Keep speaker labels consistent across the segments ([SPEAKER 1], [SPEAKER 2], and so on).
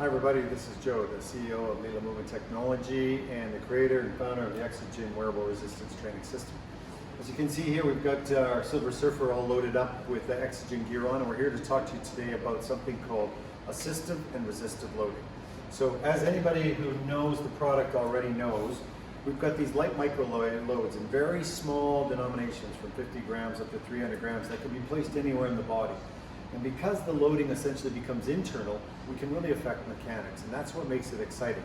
[SPEAKER 1] Hi everybody, this is Joe, the CEO of LILA Movement Technology and the creator and founder of the EXOGEN wearable resistance training system. As you can see here, we've got our Silver Surfer all loaded up with the EXOGEN gear on, and we're here to talk to you today about something called assistive and resistive loading. So as anybody who knows the product already knows, we've got these light micro loads in very small denominations from 50 grams up to 300 grams that can be placed anywhere in the body. And because the loading essentially becomes internal, we can really affect mechanics, and that's what makes it exciting.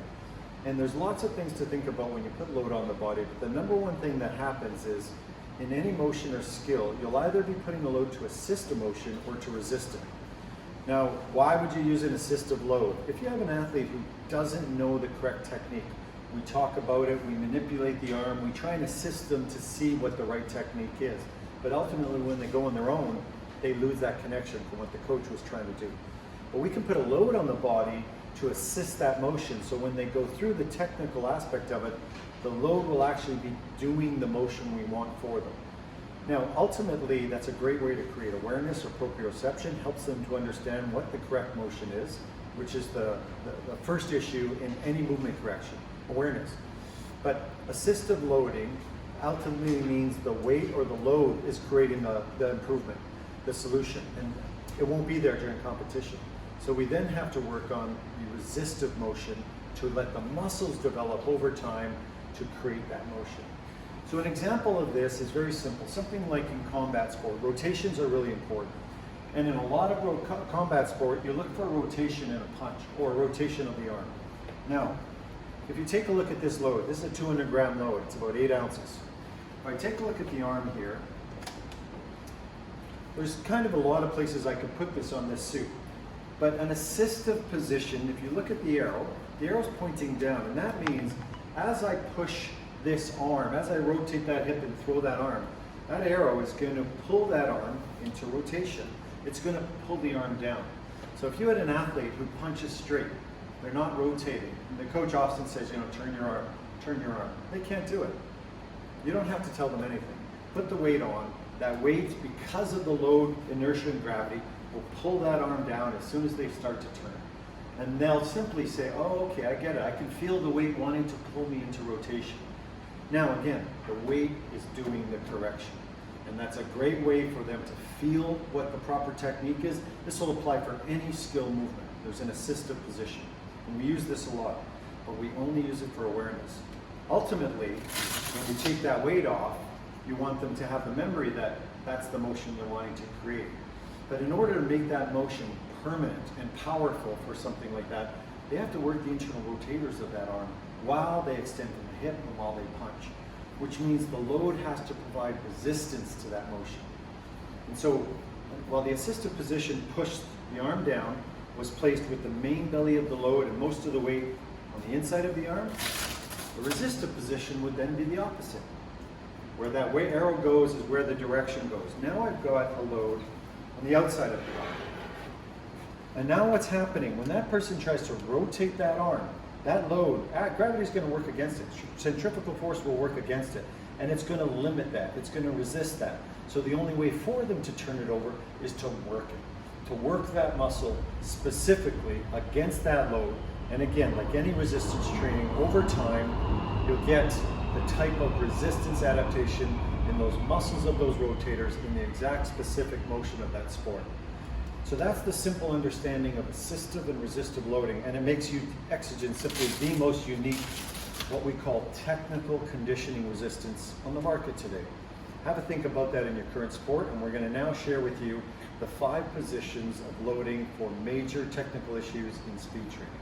[SPEAKER 1] And there's lots of things to think about when you put load on the body, but the number one thing that happens is in any motion or skill, you'll either be putting the load to assist a motion or to resist it. Now, why would you use an assistive load? If you have an athlete who doesn't know the correct technique, we talk about it, we manipulate the arm, we try and assist them to see what the right technique is. But ultimately, when they go on their own, they lose that connection from what the coach was trying to do. But we can put a load on the body to assist that motion, so when they go through the technical aspect of it, the load will actually be doing the motion we want for them. Now, ultimately, that's a great way to create awareness or proprioception, helps them to understand what the correct motion is, which is the first issue in any movement correction, awareness. But assistive loading ultimately means the weight or the load is creating the improvement, the solution, and it won't be there during competition. So we then have to work on the resistive motion to let the muscles develop over time to create that motion. So an example of this is very simple. Something like in combat sport, rotations are really important. And in a lot of combat sport, you look for a rotation in a punch or a rotation of the arm. Now, if you take a look at this load, this is a 200 gram load, it's about 8 ounces. If I take a look at the arm here, there's kind of a lot of places I could put this on this suit. But an assistive position, if you look at the arrow's pointing down, and that means as I push this arm, as I rotate that hip and throw that arm, that arrow is going to pull that arm into rotation. It's going to pull the arm down. So if you had an athlete who punches straight, they're not rotating, and the coach often says, turn your arm. They can't do it. You don't have to tell them anything. Put the weight on. That weight, because of the load, inertia, and gravity, will pull that arm down as soon as they start to turn. And they'll simply say, oh, okay, I get it. I can feel the weight wanting to pull me into rotation. Now again, the weight is doing the correction. And that's a great way for them to feel what the proper technique is. This will apply for any skill movement. There's an assistive position. And we use this a lot, but we only use it for awareness. Ultimately, when you take that weight off, you want them to have the memory that that's the motion they're wanting to create. But in order to make that motion permanent and powerful for something like that, they have to work the internal rotators of that arm while they extend from the hip and while they punch, which means the load has to provide resistance to that motion. And so while the assistive position pushed the arm down, was placed with the main belly of the load and most of the weight on the inside of the arm, the resistive position would then be the opposite. Where that way arrow goes is where the direction goes. Now I've got a load on the outside of the arm. And now what's happening, when that person tries to rotate that arm, that load, gravity is going to work against it. Centrifugal force will work against it. And it's going to limit that. It's going to resist that. So the only way for them to turn it over is to work it. To work that muscle specifically against that load. And again, like any resistance training, over time, you'll get the type of resistance adaptation in those muscles of those rotators in the exact specific motion of that sport. So that's the simple understanding of assistive and resistive loading, and it makes EXOGEN simply the most unique, what we call technical conditioning resistance on the market today. Have a think about that in your current sport, and we're going to now share with you the 5 positions of loading for major technical issues in speed training.